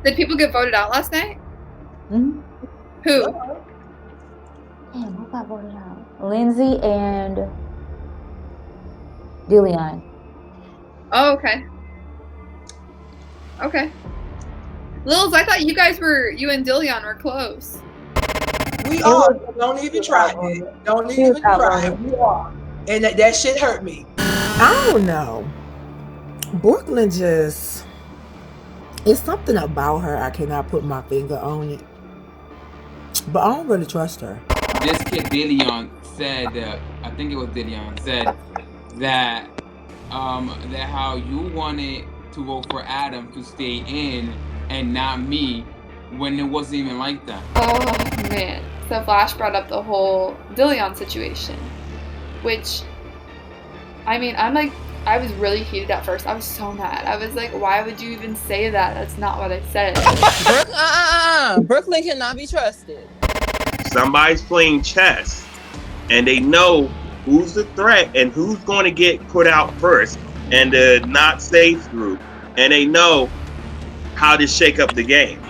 Did people get voted out last night? Mm-hmm. Who? Damn, who got voted out? Lindsay and Dillion. Oh, okay. Okay. Lils, I thought you and Dillion were close. We are. Don't even try it. Don't even try it. We are. And that shit hurt me. I don't know. Brooklyn just... It's something about her. I cannot put my finger on it. But I don't really trust her. This kid Dillion said, I think it was Dillion, said that how you wanted to vote for Adam to stay in and not me when it wasn't even like that. Oh, man. So Flash brought up the whole Dillion situation, which, I mean, I was really heated at first. I was so mad. I was like, why would you even say that? That's not what I said. Brooklyn cannot be trusted. Somebody's playing chess, and they know who's the threat and who's going to get put out first, and the not safe group, and they know how to shake up the game.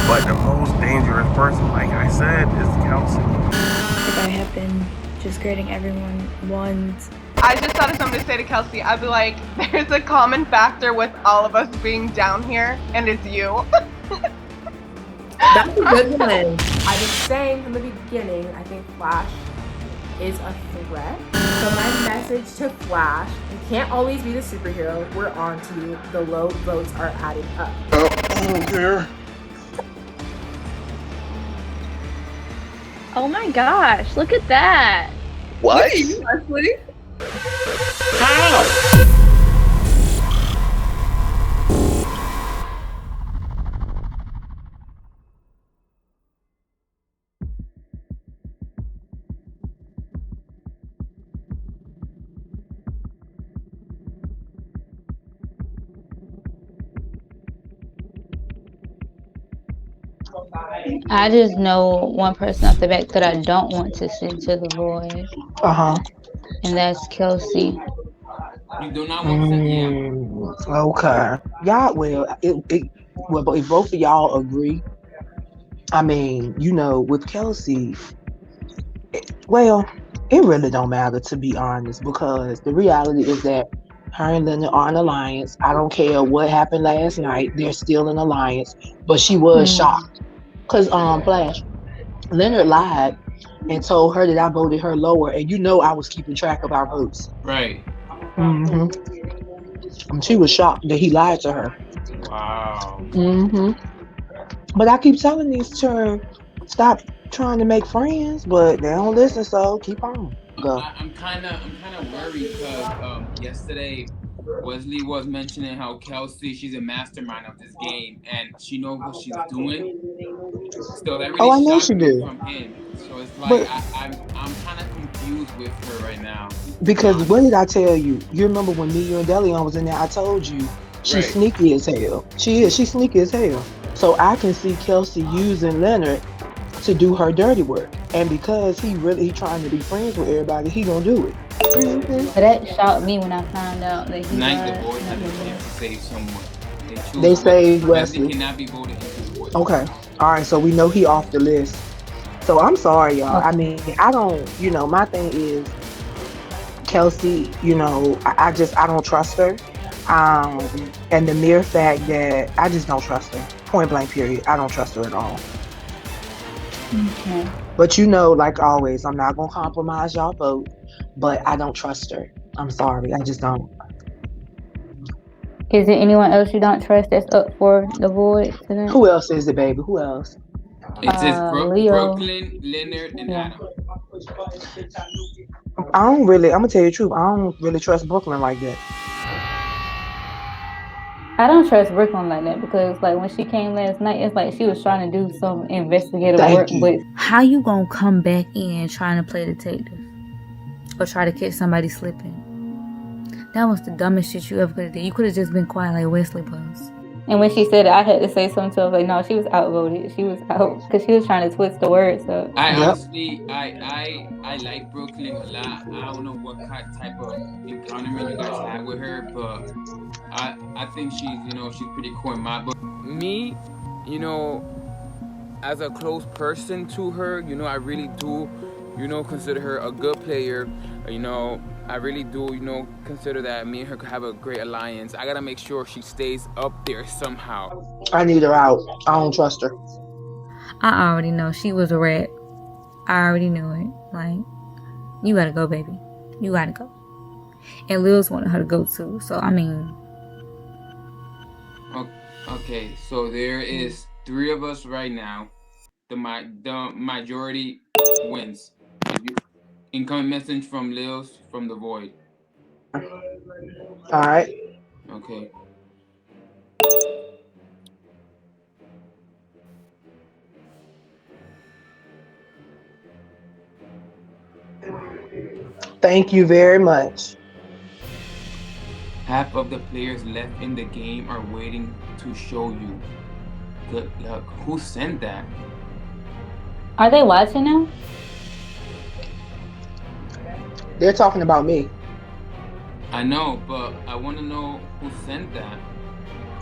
But the most dangerous person, like I said, is Kelsey. I have been just grading everyone ones. I just thought of something to say to Kelsey. I'd be like, there's a common factor with all of us being down here, and it's you. That's a good one. I've been saying from the beginning, I think Flash is a threat. So my message to Flash, you can't always be the superhero. We're on to you. The low votes are adding up. Oh, I don't care. Oh my gosh, look at that. What? Leslie? How? I just know one person off the back that I don't want to send to the void. And that's Kelsey. You do not want to send him? Okay. Y'all, well, if both of y'all agree, I mean, you know, with Kelsey, it really don't matter, to be honest, because the reality is that her and Leonard are in alliance. I don't care what happened last night. They're still in alliance, but she was shocked. Because, Flash, Leonard lied and told her that I voted her lower, and you know I was keeping track of our votes. Right. And she was shocked that he lied to her. Wow. But I keep telling these children, stop trying to make friends, but they don't listen, so keep on. Go. I'm kind of worried because yesterday Wesley was mentioning how Kelsey, she's a mastermind of this game, and she knows what she's doing. So that really I know she shocked do. me from him. So it's like I'm kind of confused with her right now. Because what did I tell you? You remember when me, you, and Delion was in there? I told you she's sneaky as hell. She's sneaky as hell. So I can see Kelsey using Leonard to do her dirty work, and because he trying to be friends with everybody, he gonna do it. But that shocked me when I found out that he Tonight the boys had a chance to save someone. They saved Wesley. Cannot be voted into the void. Okay. All right. So we know he off the list. So I'm sorry, y'all. I mean, I don't. You know, my thing is Kelsey. You know, I don't trust her. And the mere fact that I just don't trust her. Point blank. Period. I don't trust her at all. Okay. But you know, like always, I'm not gonna compromise y'all vote. But I don't trust her. I'm sorry. I just don't. Is there anyone else you don't trust that's up for the void today? Who else is it, baby? Who else? It says Leo. Brooklyn, Leonard, and Adam. I'm gonna tell you the truth. I don't really trust Brooklyn like that. I don't trust Brooklyn like that because, like, when she came last night, it's like she was trying to do some investigative work. But how you gonna come back in trying to play detective or try to catch somebody slipping? That was the dumbest shit you ever could have did. You could have just been quiet like Wesley was. And when she said it, I had to say something to her. Like, no, she was outvoted. She was out because she was trying to twist the words up. I honestly, I like Brooklyn a lot. I don't know what type of encounterment you guys had with her, but I think she's she's pretty cool in my book. Me, as a close person to her, I really do, consider her a good player. I really do, consider that me and her could have a great alliance. I gotta make sure she stays up there somehow. I need her out. I don't trust her. I already know she was a rat. I already knew it. Like, you gotta go, baby. You gotta go. And Lil's wanted her to go too. So, I mean. Okay, so there is 3 of us right now. The majority wins. Incoming message from Lil's from the void. All right. Okay. Thank you very much. Half of the players left in the game are waiting to show you. Good luck. Who sent that? Are they watching now? They're talking about me. I know, but I want to know who sent that.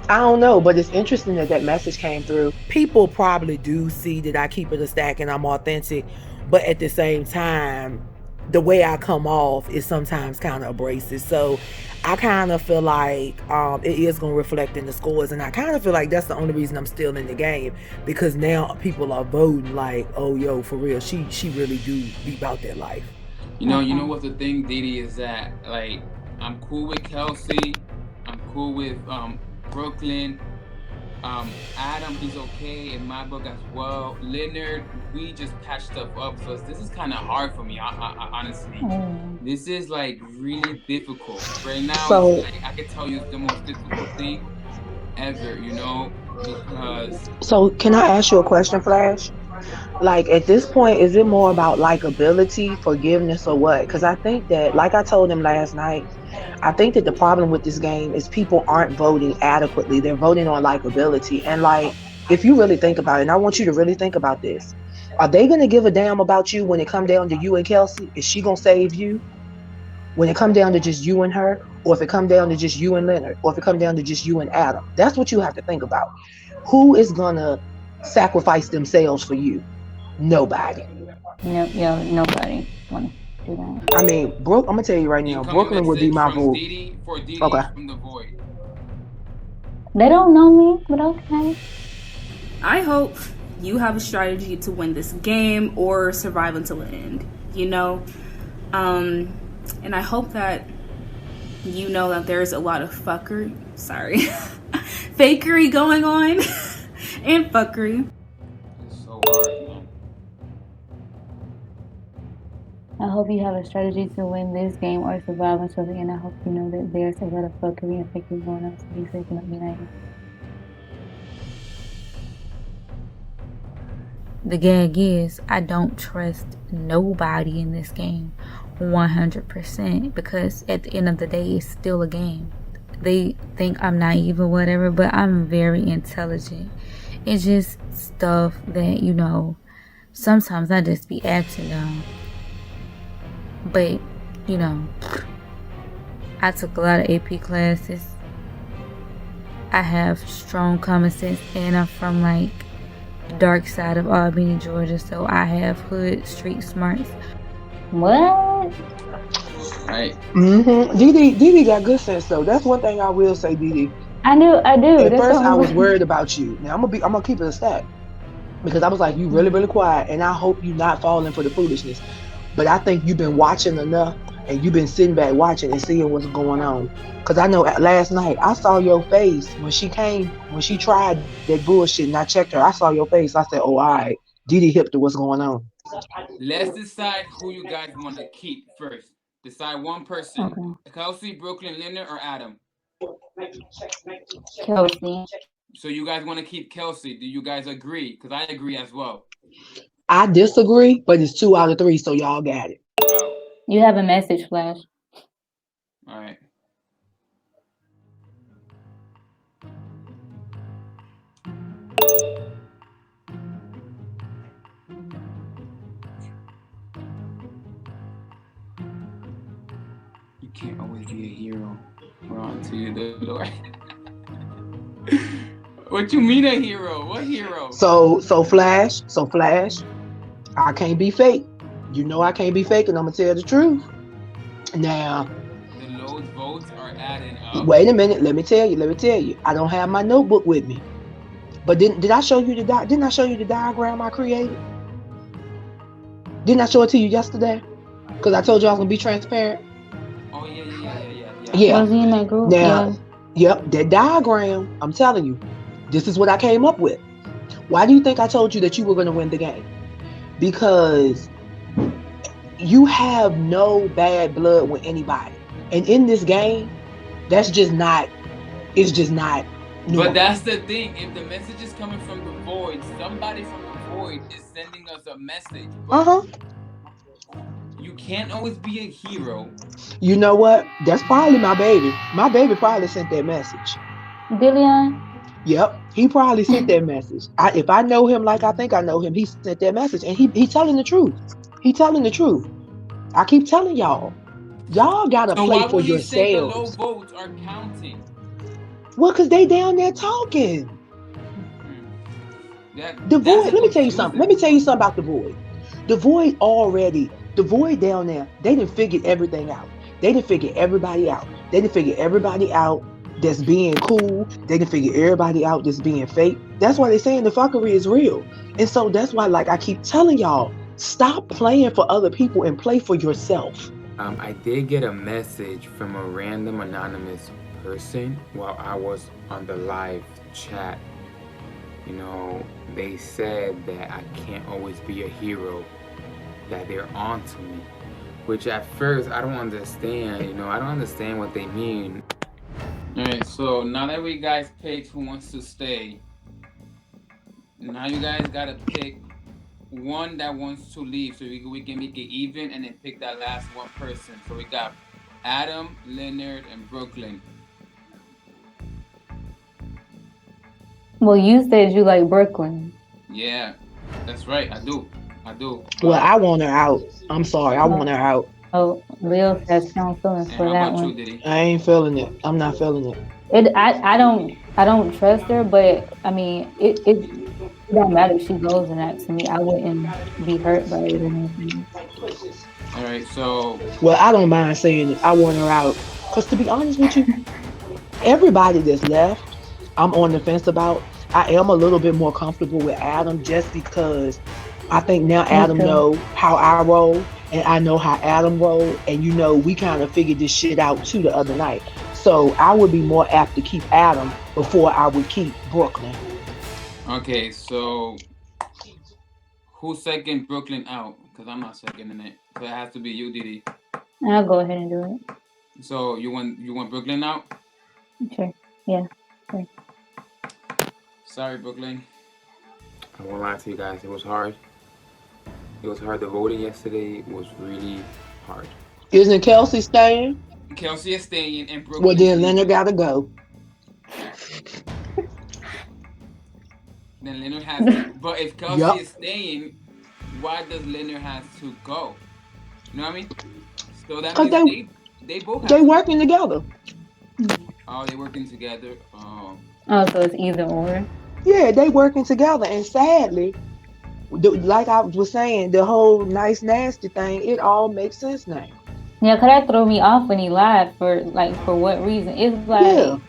I don't know, but it's interesting that message came through. People probably do see that I keep it a stack and I'm authentic, but at the same time, the way I come off is sometimes kind of abrasive. So I kind of feel like it is going to reflect in the scores. And I kind of feel like that's the only reason I'm still in the game, because now people are voting like, oh, yo, for real, she really do be about that life. You know what the thing, Didi, is that, like, I'm cool with Kelsey. I'm cool with Brooklyn. Adam, he's okay in my book as well. Leonard, we just patched stuff up. So this is kind of hard for me, I honestly. This is, like, really difficult. Right now, So, it's like, I can tell you it's the most difficult thing ever, because... So can I ask you a question, Flash? Like, at this point, is it more about likability, forgiveness, or what? Because I think that, like I told him last night, I think that the problem with this game is people aren't voting adequately. They're voting on likability. And, like, if you really think about it, and I want you to really think about this, are they going to give a damn about you when it come down to you and Kelsey? Is she going to save you? When it come down to just you and her? Or if it come down to just you and Leonard? Or if it come down to just you and Adam? That's what you have to think about. Who is going to sacrifice themselves for you? Nobody. Nobody want to do that. I mean, I'm gonna tell you right now, Brooklyn would be my vote. Okay. From the void. They don't know me, but okay. I hope you have a strategy to win this game or survive until the end. And I hope that you know that there's a lot of fakery going on and fuckery. It's so hard, man. I hope you have a strategy to win this game or survive until the end. I hope you know that there's a lot of fuckery and fakery going on, so you say you not be naive. The gag is, I don't trust nobody in this game 100%, because at the end of the day, it's still a game. They think I'm naive or whatever, but I'm very intelligent. It's just stuff that, sometimes I just be acting dumb. But, I took a lot of AP classes. I have strong common sense, and I'm from, like, the dark side of Albany, Georgia, so I have hood street smarts. What? Right. Mm-hmm. Didi got good sense, though. That's one thing I will say, Didi. I do. At first, I was worried about you. Now I'm gonna keep it a stack, because I was like, you really, really quiet, and I hope you not falling for the foolishness. But I think you've been watching enough, and you've been sitting back watching and seeing what's going on. Because I know last night, I saw your face when she tried that bullshit, and I checked her. I saw your face. I said, oh, all right, Didi hip to what's going on. Let's decide who you guys want to keep first. Decide one person. Okay. Kelsey, Brooklyn, Leonard, or Adam? Kelsey. So you guys want to keep Kelsey. Do you guys agree? Because I agree as well. I disagree, but it's 2 out of 3, so y'all got it. You have a message, Flash. All right. You can't always be a hero. We're on to you, the Lord. What you mean a hero? What hero? So Flash, I can't be fake. You know I can't be fake, and I'm gonna tell the truth. Now, the low votes are adding up. Wait a minute. Let me tell you. I don't have my notebook with me. But didn't I show you didn't I show you the diagram I created? Didn't I show it to you yesterday? Because I told you I was gonna be transparent. Oh yeah. Yeah. Was he in that group? Now, yep, that diagram, I'm telling you, this is what I came up with. Why do you think I told you that you were gonna win the game? Because you have no bad blood with anybody. And in this game, it's just not normal. But that's the thing. If the message is coming from the void, somebody from the void is sending us a message. You can't always be a hero. You know what? That's probably my baby. My baby probably sent that message. Dillion? Yep, he probably sent that message. If I know him like I think I know him, he sent that message, and he telling the truth. He telling the truth. I keep telling y'all gotta play for yourselves. Say the low votes are counting? Well, cause they down there talking. The void. Let me tell you something. Let me tell you something about the void. The void down there. They done figured everything out. They done figured everybody out. They done figured everybody out that's being cool. They done figure everybody out that's being fake. That's why they're saying the fuckery is real. And so that's why, like I keep telling y'all, stop playing for other people and play for yourself. I did get a message from a random anonymous person while I was on the live chat. You know, they said that I can't always be a hero, that they're on to me. Which at first I don't understand, I don't understand what they mean. Alright, so now that we guys picked who wants to stay, now you guys gotta pick one that wants to leave so we can make it even and then pick that last one person. So we got Adam, Leonard, and Brooklyn. Well, you said you like Brooklyn. Yeah, that's right. I do. Well, I want her out. I'm sorry. I want her out. Oh, Leo has strong feelings for that one. I ain't feeling it. I'm not feeling it. I don't trust her, but I mean, it don't matter if she goes or not. To me, I wouldn't be hurt by it or anything. All right, so. Well, I don't mind saying it. I want her out. Cause to be honest with you, everybody that's left, I'm on the fence about. I am a little bit more comfortable with Adam just because I think now Adam know how I roll and I know how Adam roll, and we kind of figured this shit out too the other night. So I would be more apt to keep Adam before I would keep Brooklyn. Okay, so who's second Brooklyn out? Because I'm not seconding it. So it has to be you, Didi. I'll go ahead and do it. So you want Brooklyn out? Sure. Yeah. Sure. Sorry, Brooklyn. I won't lie to you guys. It was hard. The voting yesterday was really hard. Isn't Kelsey staying? Kelsey is staying, and Brooklyn. Well, then Leonard gotta go. Then Leonard has to. But if Kelsey is staying, why does Leonard have to go? You know what I mean? So that means they both have working together. Oh, they working together. Oh, so it's either or. Yeah, they working together, and sadly, like I was saying, the whole nice nasty thing, it all makes sense now. Yeah, cause that threw me off when he lied for what reason? It's like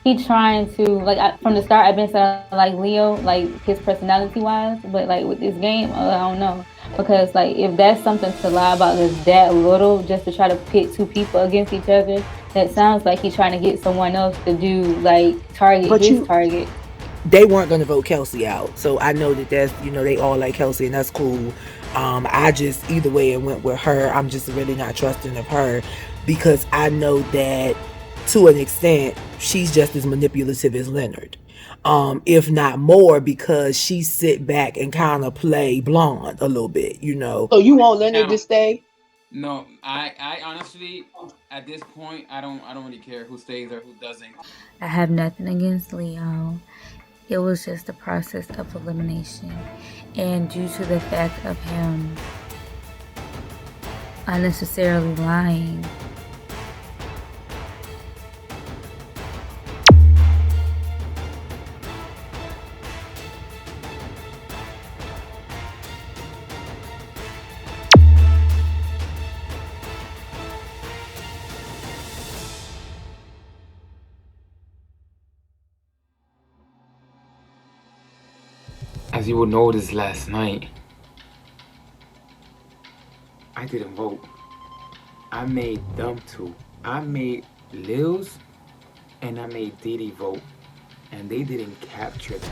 he trying to from the start. I've been saying like Leo, like his personality wise, but like with this game, I don't know, because like if that's something to lie about, is that little just to try to pit two people against each other. That sounds like he's trying to get someone else to do target his target. They weren't going to vote Kelsey out. So I know that's, they all like Kelsey, and that's cool. I just, either way it went with her. I'm just really not trusting of her because I know that to an extent, she's just as manipulative as Leonard. If not more, because she sit back and kind of play blonde a little bit, So you want Leonard to stay? No, I honestly, at this point, I don't really care who stays or who doesn't. I have nothing against Leo. It was just a process of elimination. And due to the fact of him unnecessarily lying, as you will notice last night, I didn't vote. I made them two. I made Lils and I made Didi vote, and they didn't capture that.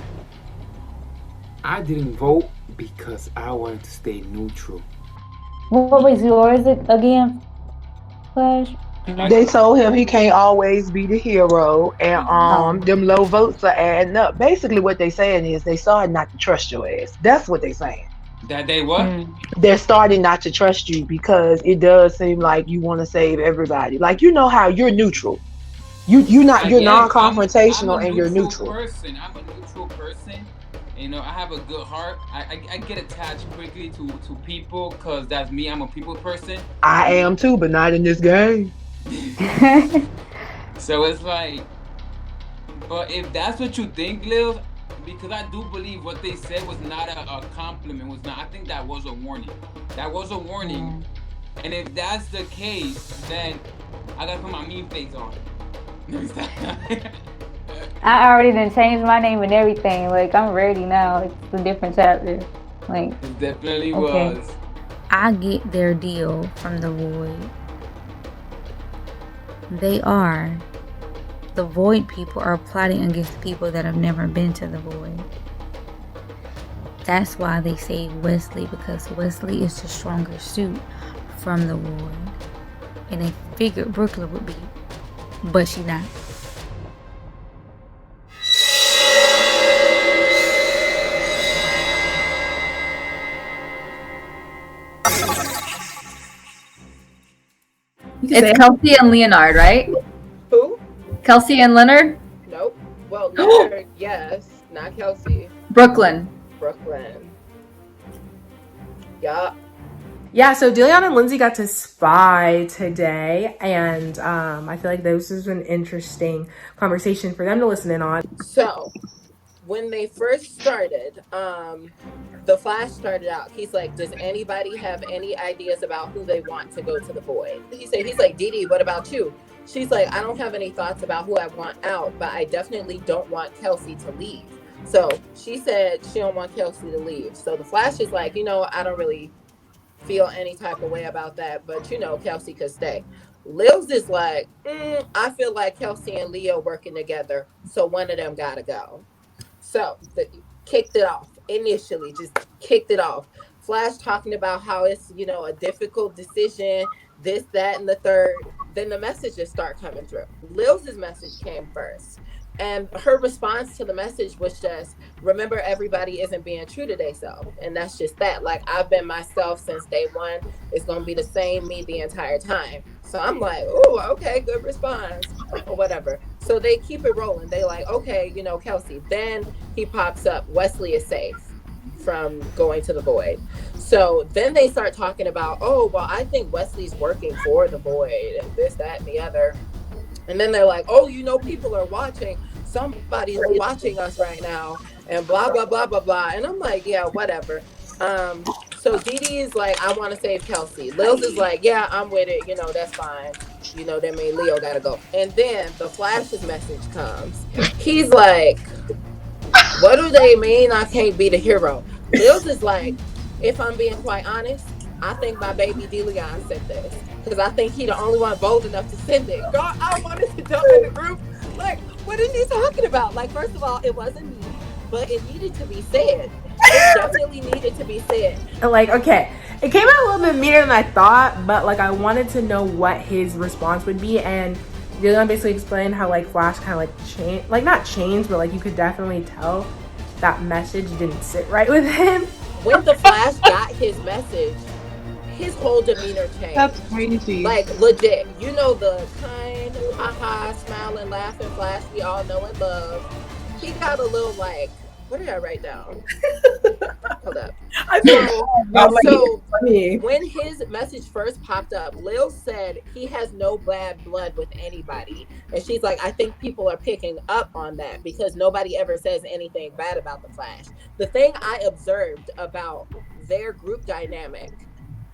I didn't vote because I wanted to stay neutral. what was yours again, Flash? They told him he can't always be the hero, and them low votes are adding up. Basically, what they saying is they started not to trust your ass. That's what they saying. That they what? They're starting not to trust you because it does seem like you want to save everybody. Like, you know how you're neutral. You're non-confrontational, and you're neutral. I'm a neutral person. You know, I have a good heart. I get attached quickly to people because that's me. I'm a people person. I am too, but not in this game. So it's like, but if that's what you think, Lil, because I do believe what they said was not a compliment. Was not. I think that was a warning. That was a warning. And if that's the case, then I gotta put my mean face on. I already done changed my name and everything. Like, I'm ready now. It's a different chapter. Like, it definitely was. I get their deal from the Void. The Void people are plotting against people that have never been to the Void. That's why they save Wesley, because Wesley is the stronger suit from the Void. And they figured Brooklyn would be, but she not. It's Kelsey and Leonard, right? Who? Kelsey and Leonard? Nope. Well, Leonard, yes. Not Kelsey. Brooklyn. Yeah. Yeah, so Deleon and Lindsay got to spy today, and I feel like this is an interesting conversation for them to listen in on. So, when they first started, the Flash started out. He's like, does anybody have any ideas about who they want to go to the Void? He's like, Didi, what about you? She's like, I don't have any thoughts about who I want out, but I definitely don't want Kelsey to leave. So she said she don't want Kelsey to leave. So the Flash is like, I don't really feel any type of way about that, but Kelsey could stay. Lils is like, I feel like Kelsey and Leo working together, so one of them gotta go. So kicked it off initially, just kicked it off. Flash talking about how it's a difficult decision, this, that, and the third. Then the messages start coming through. Lil's message came first. And her response to the message was just, remember, everybody isn't being true to themselves. And that's just that. Like, I've been myself since day one. It's going to be the same me the entire time. So I'm like, oh, okay, good response, or whatever. So they keep it rolling. They like, okay, Kelsey. Then he pops up, Wesley is safe from going to the Void. So then they start talking about, oh, well, I think Wesley's working for the Void and this, that, and the other. And then they're like, oh, people are watching. Somebody's watching us right now. And blah, blah, blah, blah, blah. And I'm like, yeah, whatever. So Didi is like, I want to save Kelsey. Lils is like, yeah, I'm with it. That's fine. That means Leo got to go. And then the Flash's message comes. He's like, what do they mean I can't be the hero? Lils is like, if I'm being quite honest, I think my baby DeLeon sent this. Because I think he the only one bold enough to send it. Girl, I wanted to jump in the group. Like, what are you talking about? Like, first of all, it wasn't me, but it needed to be said. It definitely needed to be said. Like, okay, it came out a little bit meaner than I thought, but like I wanted to know what his response would be, and Dylan basically explained how like Flash kind of like changed, like not changed, but like you could definitely tell that message didn't sit right with him. When the Flash got his message, his whole demeanor changed. That's crazy. Like, legit. The kind, haha, smiling, laughing Flash we all know and love. he got a little like, what did I write down? Hold up. So when his message first popped up, Lil said he has no bad blood with anybody. And she's like, I think people are picking up on that because nobody ever says anything bad about the Flash. The thing I observed about their group dynamic,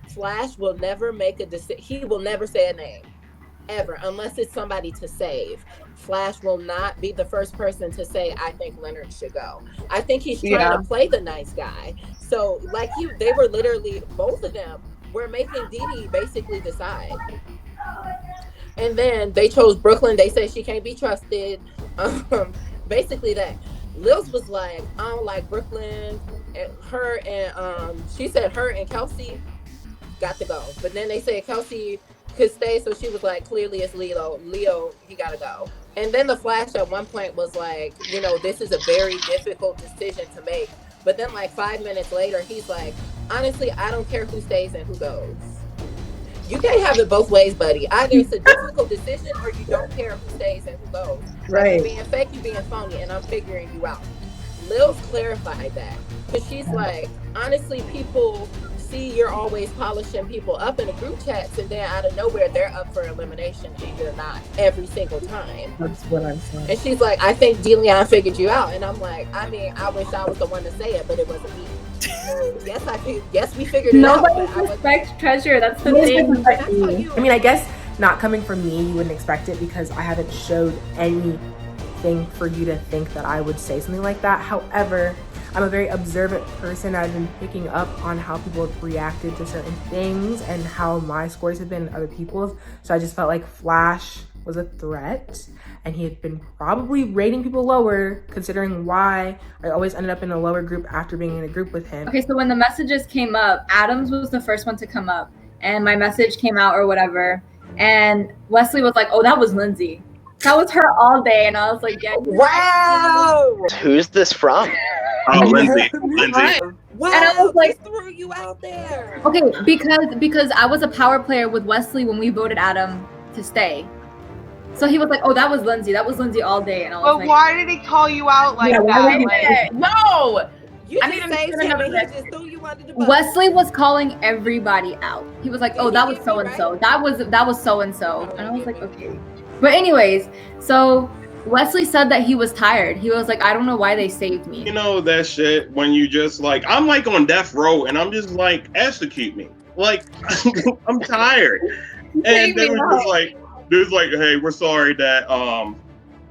Flash will never make a decision. He will never say a name. Ever, unless it's somebody to save. Flash will not be the first person to say, I think Leonard should go. I think he's trying to play the nice guy. So like they were literally, both of them were making Dee basically decide. And then they chose Brooklyn. They say she can't be trusted. Basically that. Lils was like, I don't like Brooklyn. And she said her and Kelsey got to go. But then they said Kelsey could stay, so she was like, clearly it's Leo, he gotta go. And then the Flash at one point was like, you know, this is a very difficult decision to make. But then like 5 minutes later, he's like, honestly, I don't care who stays and who goes. You can't have it both ways, buddy. Either it's a difficult decision or you don't care who stays and who goes. Right. Like, you're being fake, you're being phony, and I'm figuring you out. Lil's clarified that. Because she's like, honestly, people see you're always polishing people up in the group chats, and then out of nowhere they're up for elimination and you're not every single time. That's what I'm saying. And she's like, I think DeLeon figured you out. And I'm like, I mean, I wish I was the one to say it, but it wasn't me. Yes, we figured it out. Nobody respects Treasure. That's the thing. I mean, I guess not coming from me, you wouldn't expect it because I haven't showed anything for you to think that I would say something like that. However, I'm a very observant person. I've been picking up on how people have reacted to certain things and how my scores have been other people's. So I just felt like Flash was a threat and he had been probably rating people lower, considering why I always ended up in a lower group after being in a group with him. Okay, so when the messages came up, Adams was the first one to come up and my message came out or whatever. And Wesley was like, oh, that was Lindsay. That was her all day. And I was like, yeah. Wow. Who's this from? Oh, Lindsay. Wow, and I was like, threw you out there. Okay, because I was a power player with Wesley when we voted Adam to stay. So he was like, oh, that was Lindsay. That was Lindsay all day. And I was But like, why did he call you out like that? Like, no! You just saved him and he just threw you under the bus. Wesley was calling everybody out. He was like, oh, that was so-and-so. That was so-and-so. And I was like, okay. But anyways, so Wesley said that he was tired. He was like, I don't know why they saved me. You know that shit when you just like, I'm like on death row and I'm just like, execute me. Like, I'm tired. And they were just like, hey, we're sorry that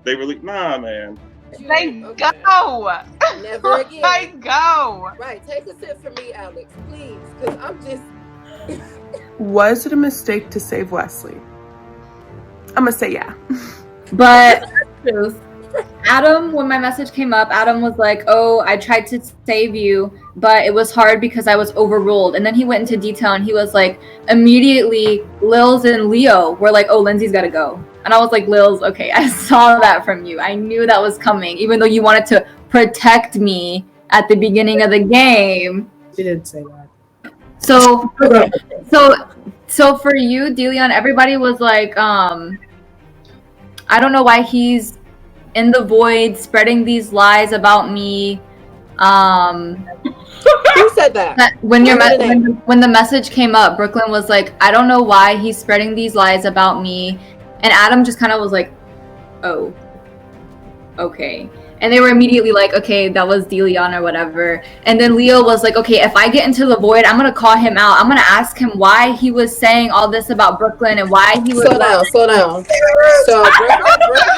they were like, nah, man. Go. Never again. Like, go. Right, take a sip for me, Alex, please, because I'm just. Was it a mistake to save Wesley? I'm gonna say yeah. But Adam, when my message came up, Adam was like, oh, I tried to save you, but it was hard because I was overruled. And then he went into detail and he was like, immediately Lils and Leo were like, oh, Lindsay's gotta go. And I was like, Lils, okay, I saw that from you. I knew that was coming, even though you wanted to protect me at the beginning of the game. She didn't say that. So for you, DeLeon, everybody was like, I don't know why he's in the void spreading these lies about me. Who said that? When the message came up, Brooklyn was like, I don't know why he's spreading these lies about me. And Adam just kind of was like, oh, okay. And they were immediately like, okay, that was DeLeon or whatever. And then Leo was like, okay, if I get into the void, I'm going to call him out. I'm going to ask him why he was saying all this about Brooklyn and why he was... Slow down. So Brooklyn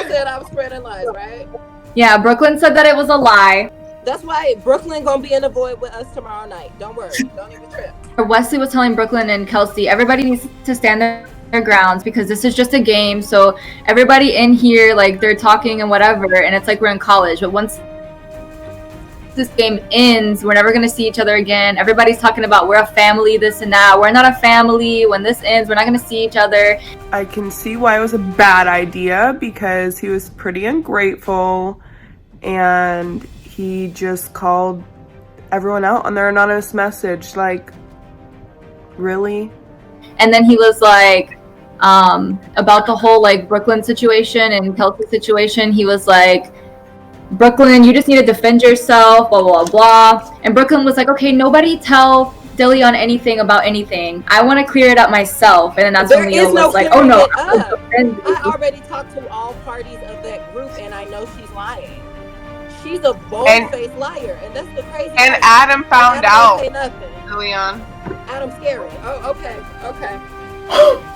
said I was spreading lies, right? Yeah, Brooklyn said that it was a lie. That's why Brooklyn going to be in the void with us tomorrow night. Don't worry. Don't even trip. Wesley was telling Brooklyn and Kelsey, everybody needs to stand their grounds because this is just a game. So everybody in here, like, they're talking and whatever, and it's like we're in college. But once this game ends, we're never going to see each other again. Everybody's talking about we're a family, this and that. We're not a family. When this ends, we're not going to see each other. I can see why it was a bad idea because he was pretty ungrateful and he just called everyone out on their anonymous message. Like, really? And then he was like, about the whole like Brooklyn situation and Kelsey situation, he was like, Brooklyn, you just need to defend yourself, blah, blah, blah. And Brooklyn was like, okay, nobody tell Dillion anything about anything. I want to clear it up myself. And then that's when Leo was like, oh no. I already talked to all parties of that group, and I know she's lying. She's a bold-faced liar, and that's the crazy thing. And Adam found out. Say nothing. Dillion. Adam's scary. Oh, okay.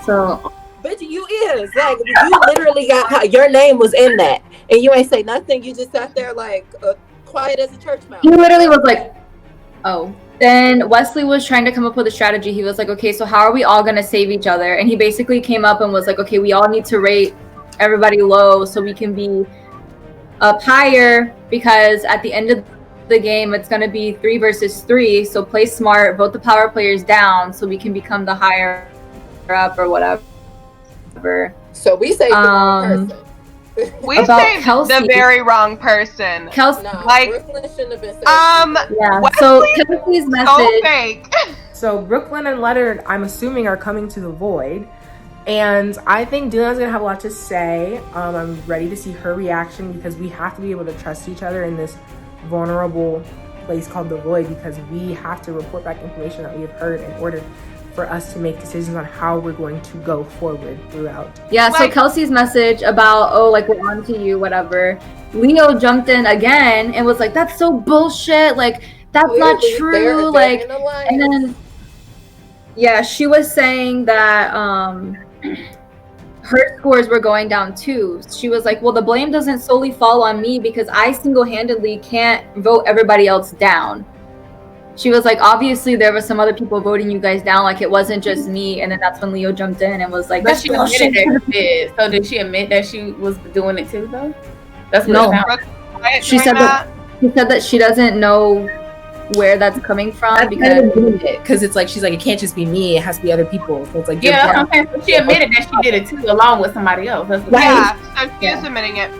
So, bitch, you is like you literally got your name was in that, and you ain't say nothing. You just sat there like quiet as a church mouse. He literally was like, oh. Then Wesley was trying to come up with a strategy. He was like, okay, so how are we all gonna save each other? And he basically came up and was like, okay, we all need to rate everybody low so we can be up higher, because at the end of the game it's going to be 3 versus 3, so play smart, vote the power players down so we can become the higher up or whatever. So we say the wrong person. We saved the very wrong person. Kelsey, like, Brooklyn shouldn't have been saved. yeah. So Kelsey's message. So fake. So Brooklyn and Leonard, I'm assuming, are coming to the Void. And I think Dillion's gonna have a lot to say. I'm ready to see her reaction, because we have to be able to trust each other in this vulnerable place called the Void, because we have to report back information that we have heard in order for us to make decisions on how we're going to go forward throughout. Yeah, so Kelsey's message about, oh, like, we're on to you, whatever. Leo jumped in again and was like, that's so bullshit. Like, that's not true. Like, and then, yeah, she was saying that her scores were going down too. She was like, well, the blame doesn't solely fall on me because I single-handedly can't vote everybody else down. She was like, obviously there were some other people voting you guys down, like it wasn't just me. And then that's when Leo jumped in and was like, but she admitted that she did. So did she admit that she was doing it too, though? That's what she said that she doesn't know where that's coming from, because it's like she's like, it can't just be me, it has to be other people. So it's like, yeah, okay. So she admitted that she did it too, along with somebody else. That's so she is admitting it.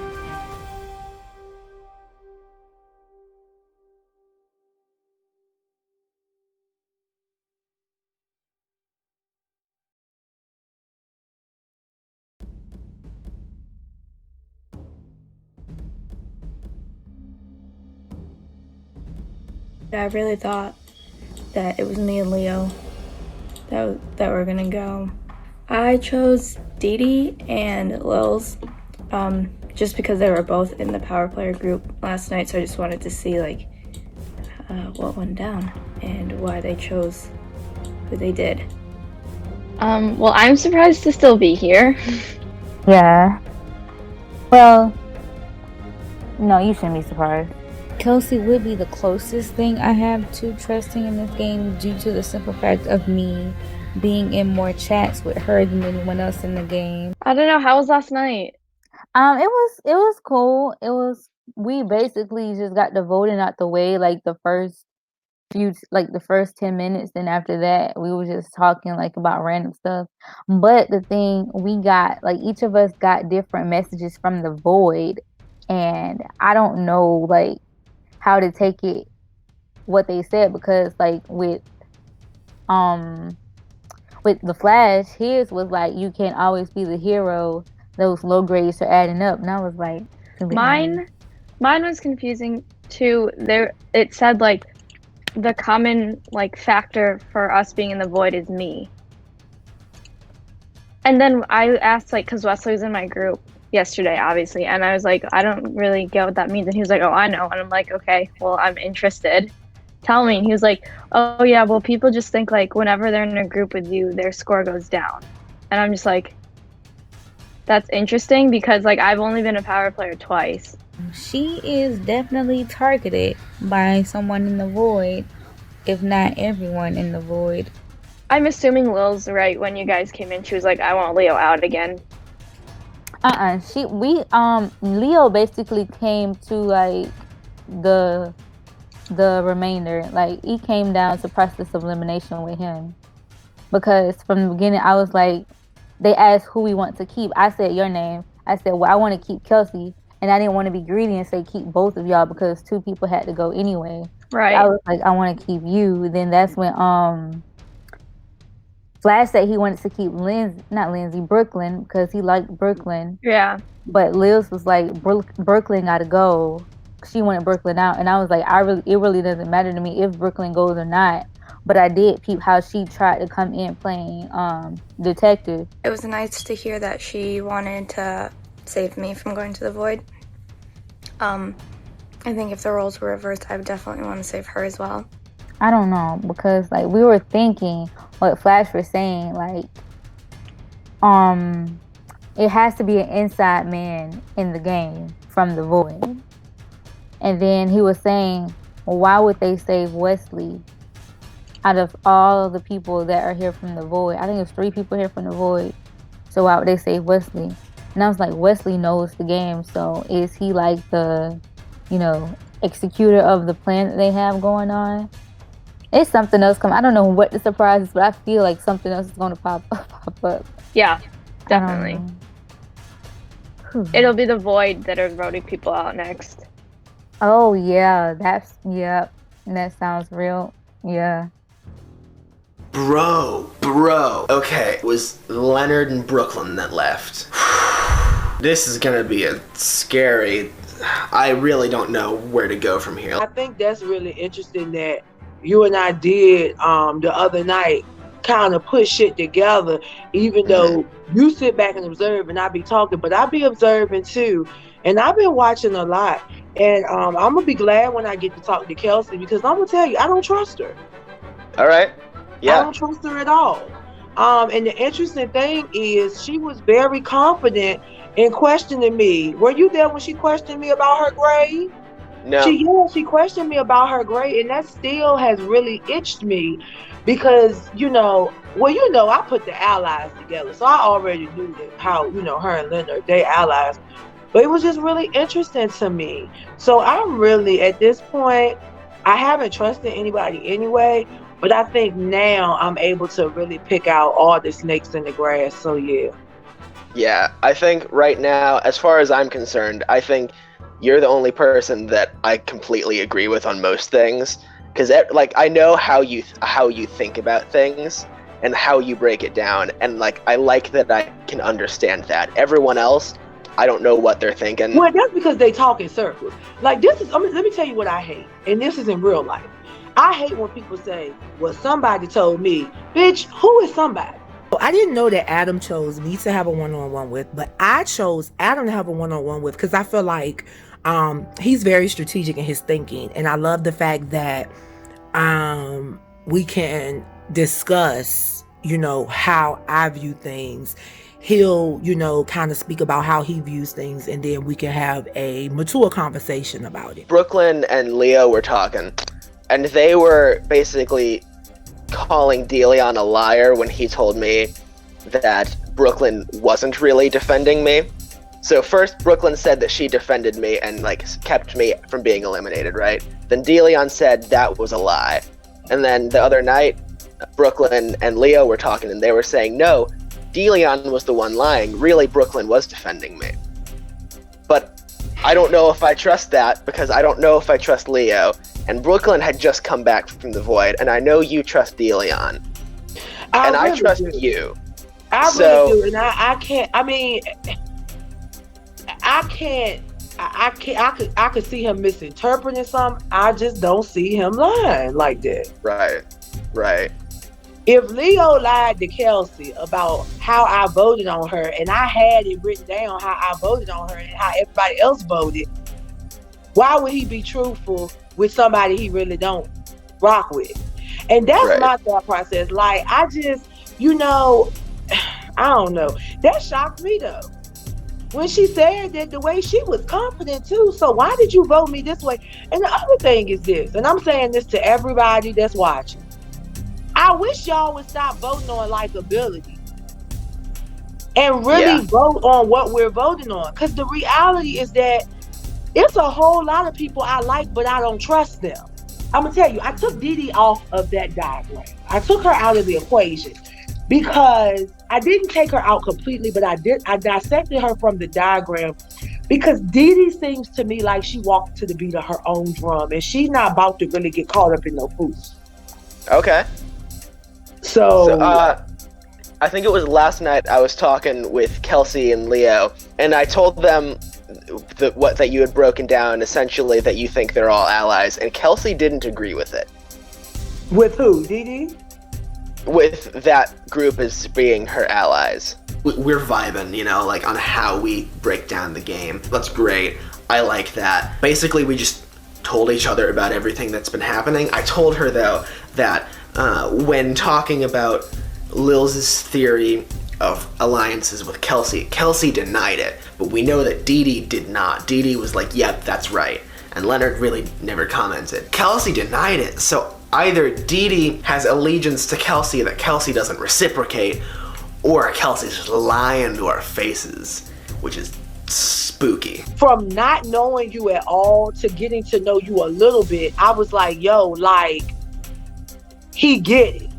I really thought that it was me and Leo that were gonna go. I chose Dee and Lils just because they were both in the power player group last night, so I just wanted to see like what went down and why they chose who they did. Well, I'm surprised to still be here. Yeah. Well, no, you shouldn't be surprised. Kelsey would be the closest thing I have to trusting in this game due to the simple fact of me being in more chats with her than anyone else in the game. I don't know, how was last night? It was cool. We basically just got the voting out the way like the first 10 minutes, then after that we were just talking like about random stuff. But the thing we got, like each of us got different messages from the Void, and I don't know like how to take it, what they said, because like with the Flash, his was like, you can't always be the hero, those low grades are adding up, and I was like, mine was confusing too. There it said like the common like factor for us being in the Void is me, and then I asked like, because Wesley was in my group yesterday, obviously, and I was like, I don't really get what that means, and he was like, oh, I know. And I'm like, okay, well, I'm interested, tell me. And he was like, oh yeah, well, people just think like whenever they're in a group with you, their score goes down. And I'm just like, that's interesting, because like I've only been a power player twice. She is definitely targeted by someone in the Void, if not everyone in the Void. I'm assuming Lil's right. When you guys came in, she was like, I want Leo out again. Leo basically came to like the remainder. Like he came down to process of elimination with him, because from the beginning I was like, they asked who we want to keep. I said your name. I said, well, I want to keep Kelsey, and I didn't want to be greedy and say keep both of y'all because 2 people had to go anyway. Right. So I was like, I want to keep you. Then that's when Flash said he wanted to keep Brooklyn, because he liked Brooklyn. Yeah. But Liz was like, Brooklyn gotta go. she wanted Brooklyn out, and I was like, it really doesn't matter to me if Brooklyn goes or not. But I did peep how she tried to come in playing detective. It was nice to hear that she wanted to save me from going to the void. I think if the roles were reversed, I would definitely want to save her as well. I don't know, because like we were thinking what Flash was saying, like it has to be an inside man in the game from the void. And then he was saying, well, why would they save Wesley out of all of the people that are here from the void? I think there's 3 people here from the void. So why would they save Wesley? And I was like, Wesley knows the game, so is he like the, executor of the plan that they have going on? It's something else coming. I don't know what the surprise is, but I feel like something else is going to pop up. Yeah, definitely. It'll be the void that are voting people out next. Oh yeah, that sounds real. Yeah. Bro. Okay, it was Leonard and Brooklyn that left. This is gonna be a scary. I really don't know where to go from here. I think that's really interesting that you and I did the other night, kind of put shit together, even though you sit back and observe and I be talking, but I be observing too. And I've been watching a lot. And I'm gonna be glad when I get to talk to Kelsey, because I'm gonna tell you, I don't trust her. All right. Yeah. I don't trust her at all. And the interesting thing is she was very confident in questioning me. Were you there when she questioned me about her grade? No. She questioned me about her grade, and that still has really itched me because, I put the allies together. So I already knew that how, her and Leonard, they allies. But it was just really interesting to me. So I'm really, at this point, I haven't trusted anybody anyway, but I think now I'm able to really pick out all the snakes in the grass. So yeah. Yeah, I think right now, as far as I'm concerned, I think you're the only person that I completely agree with on most things. Because I know how you think about things and how you break it down. And I like that I can understand that. Everyone else, I don't know what they're thinking. Well, that's because they talk in circles. Let me tell you what I hate. And this is in real life. I hate when people say, well, somebody told me. Bitch, who is somebody? I didn't know that Adam chose me to have a one-on-one with, but I chose Adam to have a one-on-one with because I feel like he's very strategic in his thinking. And I love the fact that we can discuss, how I view things. He'll, kind of speak about how he views things, and then we can have a mature conversation about it. Brooklyn and Leo were talking, and they were basically calling Deleon a liar when he told me that Brooklyn wasn't really defending me. So first, Brooklyn said that she defended me and kept me from being eliminated, right? Then Deleon said that was a lie. And then the other night, Brooklyn and Leo were talking, and they were saying, no, Deleon was the one lying. Really, Brooklyn was defending me. But I don't know if I trust that, because I don't know if I trust Leo. And Brooklyn had just come back from the void, and I know you trust Deleon. And I trust you. I really do, and I can't. I mean, I could see him misinterpreting something. I just don't see him lying like that. Right. If Leo lied to Kelsey about how I voted on her, and I had it written down how I voted on her and how everybody else voted, why would he be truthful with somebody he really don't rock with? And that's my thought process. I just, I don't know. That shocked me though. When she said that, the way she was confident too. So why did you vote me this way? And the other thing is this, and I'm saying this to everybody that's watching. I wish y'all would stop voting on likability and really vote on what we're voting on. Because the reality is that it's a whole lot of people I like, but I don't trust them. I'm going to tell you, I took Didi off of that diagram. I took her out of the equation because I didn't take her out completely, but I dissected her from the diagram because Didi seems to me like she walked to the beat of her own drum, and she's not about to really get caught up in no fools. Okay. So I think it was last night I was talking with Kelsey and Leo, and I told them that you had broken down, essentially that you think they're all allies, and Kelsey didn't agree with it. With who? Dee? With that group as being her allies. We're vibing, you know, like on how we break down the game. That's great. I like that. Basically, we just told each other about everything that's been happening. I told her, though, that when talking about Lil's theory of alliances with Kelsey denied it, but we know that Dee did not. Dee was like, yep, that's right. And Leonard really never commented. Kelsey denied it, so either Dee has allegiance to Kelsey that Kelsey doesn't reciprocate, or Kelsey's just lying to our faces, which is spooky. From not knowing you at all to getting to know you a little bit, I was like, yo, like, he get it.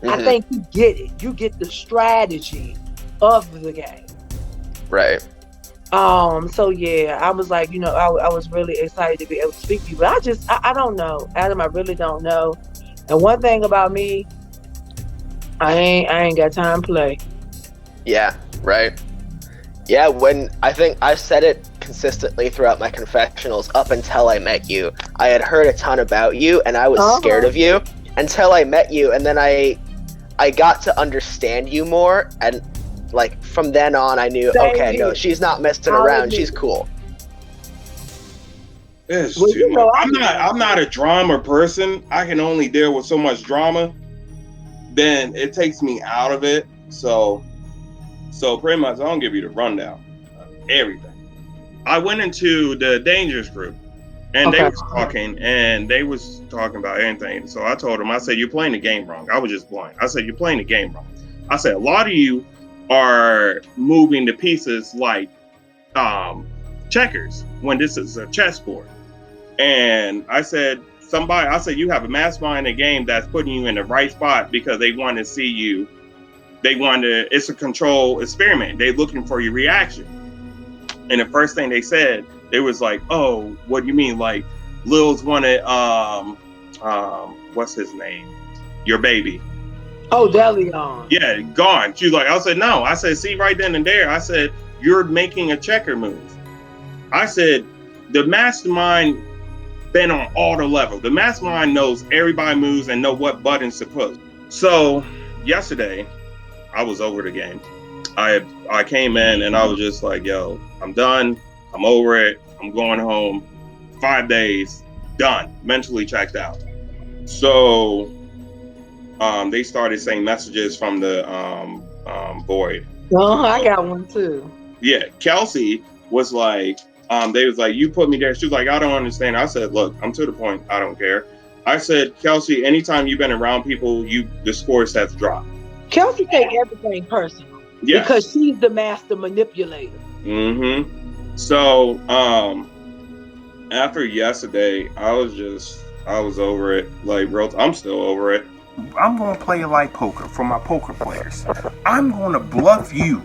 Mm-hmm. I think you get it. You get the strategy of the game. Right. So yeah, I was like, you know, I was really excited to be able to speak to you, but I don't know, Adam. I really don't know. And one thing about me, I ain't got time to play. Yeah. Right. Yeah. When I think I've said it consistently throughout my confessionals up until I met you, I had heard a ton about you, and I was scared of you until I met you, and then I got to understand you more, and like from then on I knew, okay, no, she's not messing around, she's cool. It's too much. I'm not a drama person. I can only deal with so much drama. Then it takes me out of it. So pretty much I'll give you the rundown of everything. I went into the Dangerous group, and they was talking about anything. So I told them, I said, you're playing the game wrong. I was just blind. I said, you're playing the game wrong. I said, a lot of you are moving the pieces like checkers when this is a chessboard. And I said, you have a mastermind in a game that's putting you in the right spot because they want to see you. It's a control experiment. They're looking for your reaction. And the first thing they said, they was like, oh, what do you mean? Like, Lil's wanted, what's his name? Your baby. Oh, Delion. Yeah, gone. She was like, I said, no. I said, see, right then and there, I said, you're making a checker move. I said, the mastermind been on all the levels. The mastermind knows everybody moves and know what buttons to push. So yesterday, I was over the game. I came in and I was just like, yo, I'm done. I'm over it. I'm going home. 5 days, done. Mentally checked out. So they started saying messages from the void. Oh, I got one too. Yeah, Kelsey was like, they was like, you put me there. She was like, I don't understand. I said, look, I'm to the point. I don't care. I said, Kelsey, anytime you've been around people, the score stats drop. Kelsey take everything personal. Yeah. Because she's the master manipulator. Mm-hmm. So after yesterday, I was over it. Like, bro, I'm still over it. I'm going to play it like poker for my poker players. I'm going to bluff you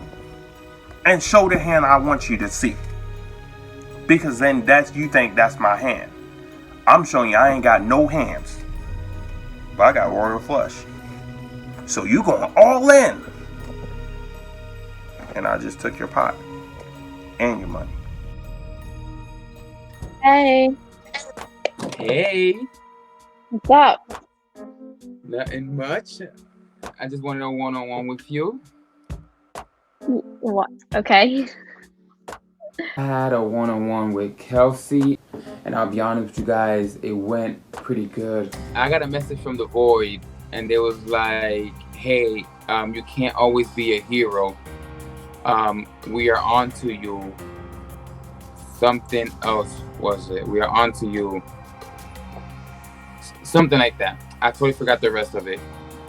and show the hand I want you to see. Because then you think that's my hand. I'm showing you I ain't got no hands. But I got royal flush. So you going all in. And I just took your pot. And your money. Hey. Hey. What's up? Nothing much. I just wanted a one-on-one with you. What? Okay. I had a one-on-one with Kelsey, and I'll be honest with you guys, it went pretty good. I got a message from the Void, and they was like, hey, you can't always be a hero. We are on to you. Something else was it? We are on to you. Something like that. I totally forgot the rest of it.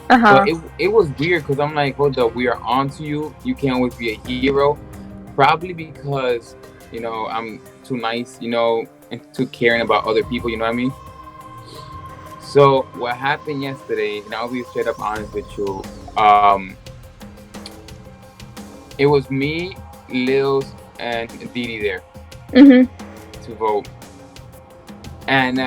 But it was weird because I'm like, hold up, we are on to you. You can't always be a hero. Probably because, you know, I'm too nice, you know, and too caring about other people, you know what I mean? So what happened yesterday, and I'll be straight up honest with you, it was me, Lils, and Didi there to vote. And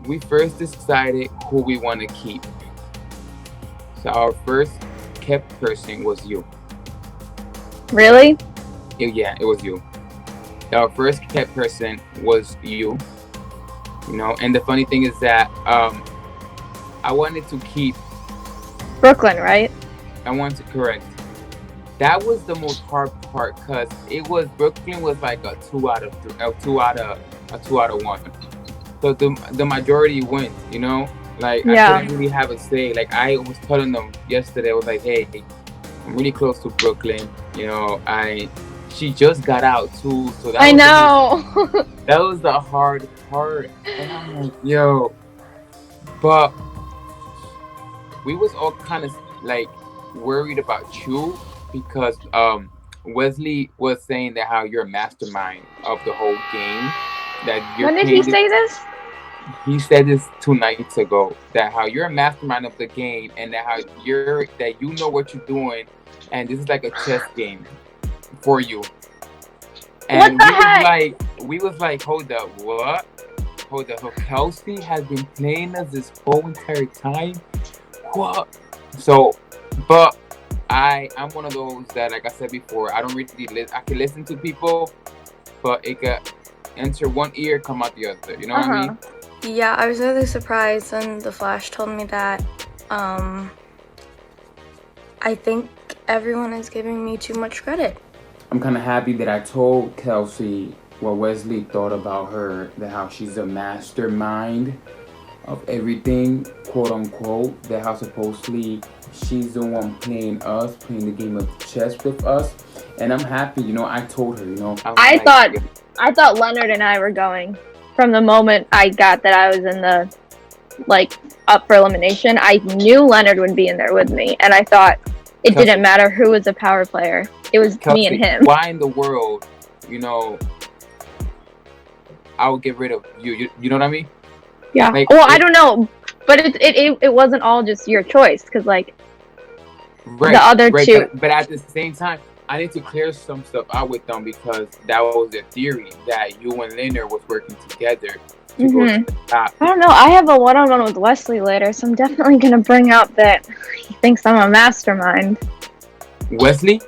we first decided who we want to keep. So our first kept person was you. Really? Yeah, it was you. Our first kept person was you. You know, and the funny thing is that I wanted to keep Brooklyn, right? I wanted to correct. That was the most hard part because it was Brooklyn was like a 2 out of 1. So the majority wins, you know. Like Yeah. I couldn't really have a say. Like I was telling them yesterday, I was like, hey, I'm really close to Brooklyn. You know, she just got out too, so that I was know. that was the hard part. And I'm like, yo, but we was all kind of like worried about you because Wesley was saying that how you're a mastermind of the whole game. That you're When did he say this? He said this 2 nights ago. That how you're a mastermind of the game and that how you know what you're doing, and this is like a chess game for you. And we was like, hold up, what? Hold up, Kelsey has been playing us this whole entire time. What? So, but I'm one of those that, like I said before, I don't really I can listen to people, but it got enter one ear, come out the other. You know what I mean? Yeah, I was really surprised when the Flash told me that. I think everyone is giving me too much credit. I'm kind of happy that I told Kelsey what Wesley thought about her, that how she's a mastermind of everything, quote unquote, that how supposedly she's the one playing the game of chess with us. And I'm happy, you know, I told her, you know. I thought Leonard and I were going from the moment I got that I was in the, like, up for elimination. I knew Leonard would be in there with me, and I thought it didn't matter who was a power player. It was Kelsey, me and him. Why in the world, you know, I would get rid of you? You know what I mean? Yeah. Like, well, I don't know, but it wasn't all just your choice, because like the other two. But at the same time, I need to clear some stuff out with them because that was the theory that you and Leonard was working together to go to the top. I don't know. I have a one-on-one with Wesley later, so I'm definitely gonna bring up that he thinks I'm a mastermind. Wesley?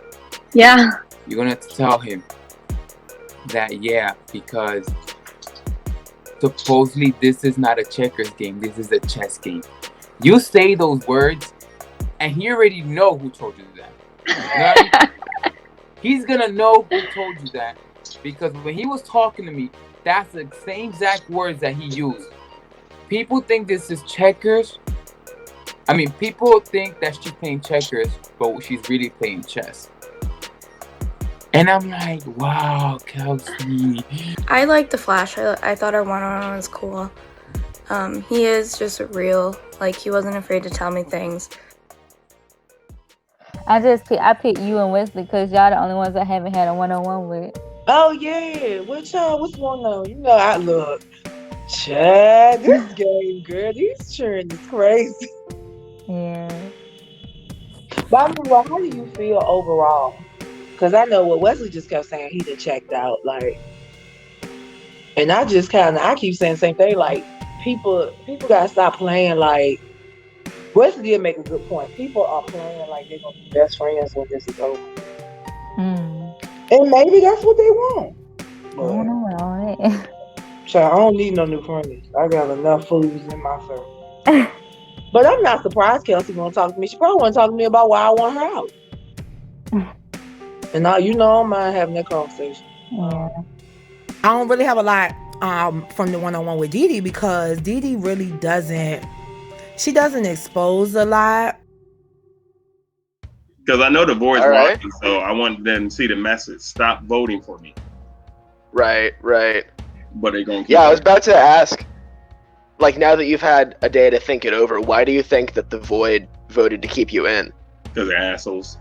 Yeah. You're gonna have to tell him that, yeah, because supposedly this is not a checkers game, this is a chess game. You say those words and he already know who told you that. You know what I mean? He's gonna know who told you that because when he was talking to me, that's the same exact words that he used. People think this is checkers. I mean, people think that she's playing checkers, but she's really playing chess. And I'm like, wow, Kelsey. I like the Flash. I thought our one-on-one was cool. He is just real. Like, he wasn't afraid to tell me things. I picked you and Wesley because y'all the only ones I haven't had a one-on-one with. Oh yeah, what's going on? You know, I look, Chad, this game, girl, these churns is crazy. Yeah. But I mean, well, how do you feel overall? Because I know what Wesley just kept saying, he done checked out, like, and I keep saying the same thing, like, people gotta stop playing like. Wesley did make a good point. People are playing like they're gonna be best friends when this is over. And maybe that's what they want. But, I don't know all that. Child, I don't need no new friends. I got enough fools in my circle. But I'm not surprised Kelsey gonna talk to me. She probably wanna talk to me about why I want her out. And now you know I don't mind having that conversation. I don't really have a lot from the one-on-one with Dee Dee because Dee Dee really doesn't expose a lot. Because I know the boys watching, so I want them to see the message. Stop voting for me. Right. But they're going to keep I was about to ask, like, now that you've had a day to think it over, why do you think that the Void voted to keep you in? Because they're assholes.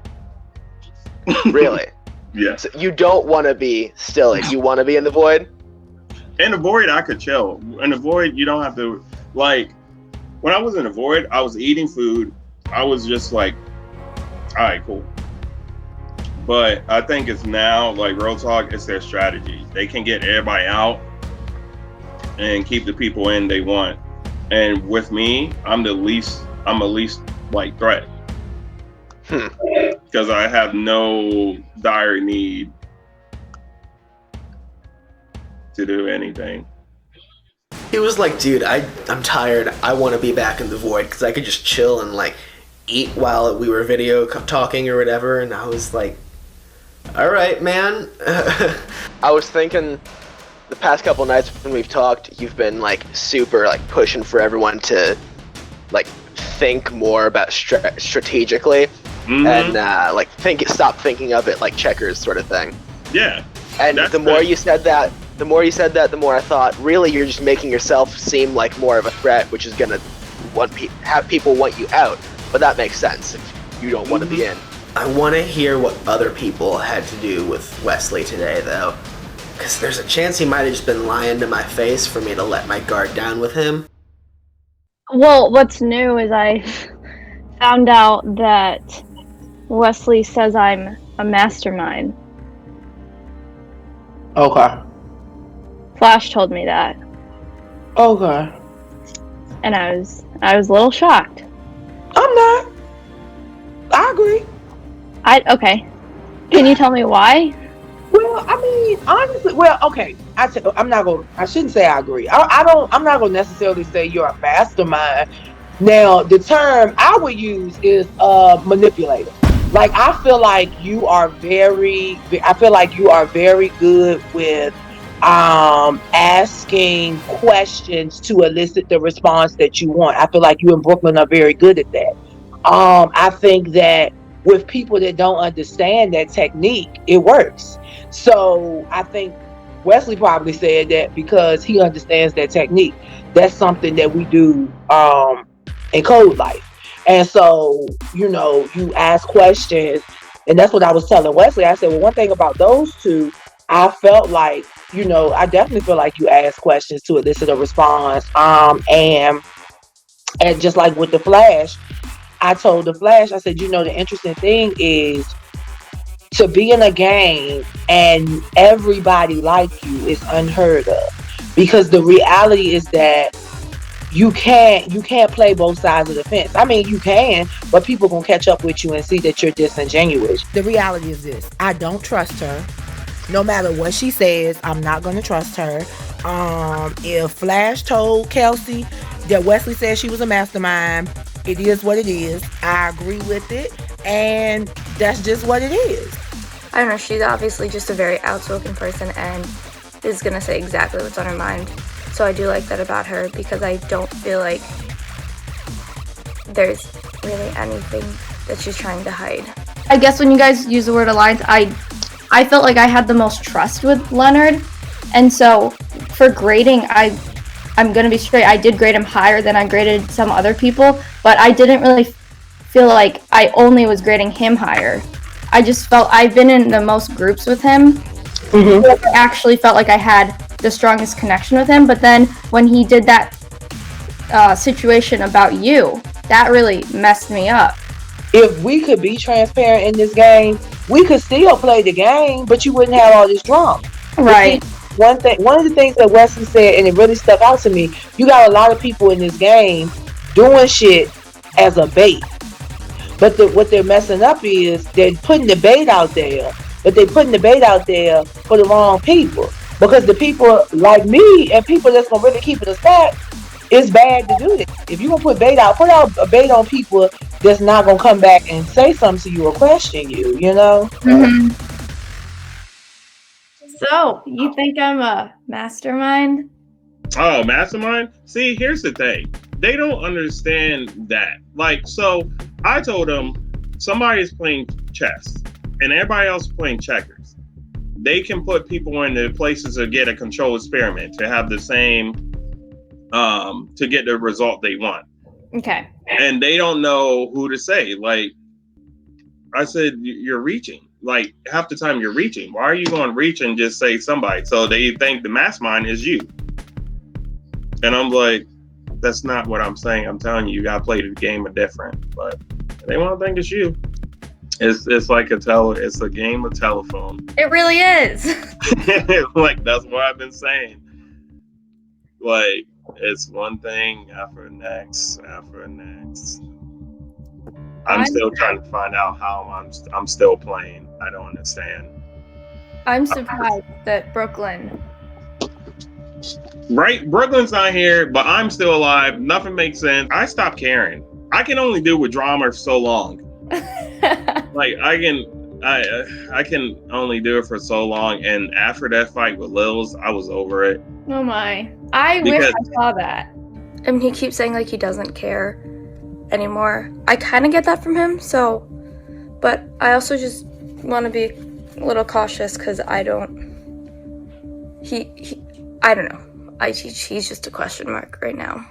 Really? Yeah. So you don't want to be still in. You want to be in the Void? In the Void, I could chill. In the Void, you don't have to, like, when I was in the Void, I was eating food. I was just like, all right, cool. But I think it's now, like, real talk, it's their strategy. They can get everybody out and keep the people in they want. And with me, I'm a least like threat. because I have no dire need to do anything. He was like, dude, I'm tired. I want to be back in the void because I could just chill and like eat while we were video talking or whatever. And I was like, all right, man. I was thinking the past couple nights when we've talked, you've been like super like pushing for everyone to like think more about strategically and like stop thinking of it like checkers sort of thing. Yeah. And the more you said that, the more I thought, really, you're just making yourself seem like more of a threat, which is gonna have people want you out. But that makes sense if you don't want to be in. I want to hear what other people had to do with Wesley today, though, because there's a chance he might have just been lying to my face for me to let my guard down with him. Well, what's new is I found out that Wesley says I'm a mastermind. Okay. Flash told me that. Okay. And I was a little shocked. I'm not. I agree. Okay. Can you tell me why? Well, I mean, honestly, okay. I shouldn't say I agree. I'm not gonna necessarily say you're a mastermind. Now, the term I would use is manipulator. Like, I feel like you are very good with asking questions to elicit the response that you want. I feel like you and Brooklyn are very good at that. I think that with people that don't understand that technique, it works. So I think Wesley probably said that because he understands that technique. That's something that we do in code life. And so, you ask questions, and that's what I was telling Wesley. I said, well, one thing about those two, I felt like, I definitely feel like you ask questions to elicit a response. And just like with the Flash, I told the Flash, I said, the interesting thing is to be in a game and everybody like you is unheard of, because the reality is that you can't play both sides of the fence. I mean, you can, but people gonna catch up with you and see that you're disingenuous. The reality is this: I don't trust her. No matter what she says, I'm not gonna trust her. If Flash told Kelsey that Wesley said she was a mastermind, it is what it is. I agree with it, and that's just what it is. I don't know, she's obviously just a very outspoken person and is gonna say exactly what's on her mind. So I do like that about her, because I don't feel like there's really anything that she's trying to hide. I guess when you guys use the word alliance, I felt like I had the most trust with Leonard. And so for grading, I'm going to be straight. I did grade him higher than I graded some other people, but I didn't really feel like I only was grading him higher. I just felt I've been in the most groups with him. Mm-hmm. I actually felt like I had the strongest connection with him. But then when he did that situation about you, that really messed me up. If we could be transparent in this game, we could still play the game, but you wouldn't have all this drama. Right. One of the things that Wesley said, and it really stuck out to me, you got a lot of people in this game doing shit as a bait. But what they're messing up is they're putting the bait out there, but they're putting the bait out there for the wrong people. Because the people like me and people that's going to really keep it a stack, it's bad to do this. If you're going to put out a bait on people that's not going to come back and say something to you or question you, Mm-hmm. So, you think I'm a mastermind? Oh, mastermind? See, here's the thing. They don't understand that. Like, so I told them somebody's playing chess and everybody else is playing checkers. They can put people in the places to get a control experiment to have the same, to get the result they want. Okay. And they don't know who to say. Like I said, you're reaching. Like half the time you're reaching. Why are you going to reach and just say somebody? So they think the mastermind is you. And I'm like, that's not what I'm saying. I'm telling you, you got to play the game different. But they want to think it's you. It's like it's a game of telephone. It really is. Like that's what I've been saying. Like it's one thing after next. I'm still trying to find out how I'm still playing. I don't understand. I'm surprised that Brooklyn. Right, Brooklyn's not here, but I'm still alive. Nothing makes sense. I stopped caring. I can only deal with drama for so long. Like I can only do it for so long. And after that fight with Lils, I was over it. Oh my! I wish I saw that. I mean, he keeps saying like he doesn't care anymore. I kind of get that from him. So, but I also just want to be a little cautious because I don't. I don't know. He's just a question mark right now.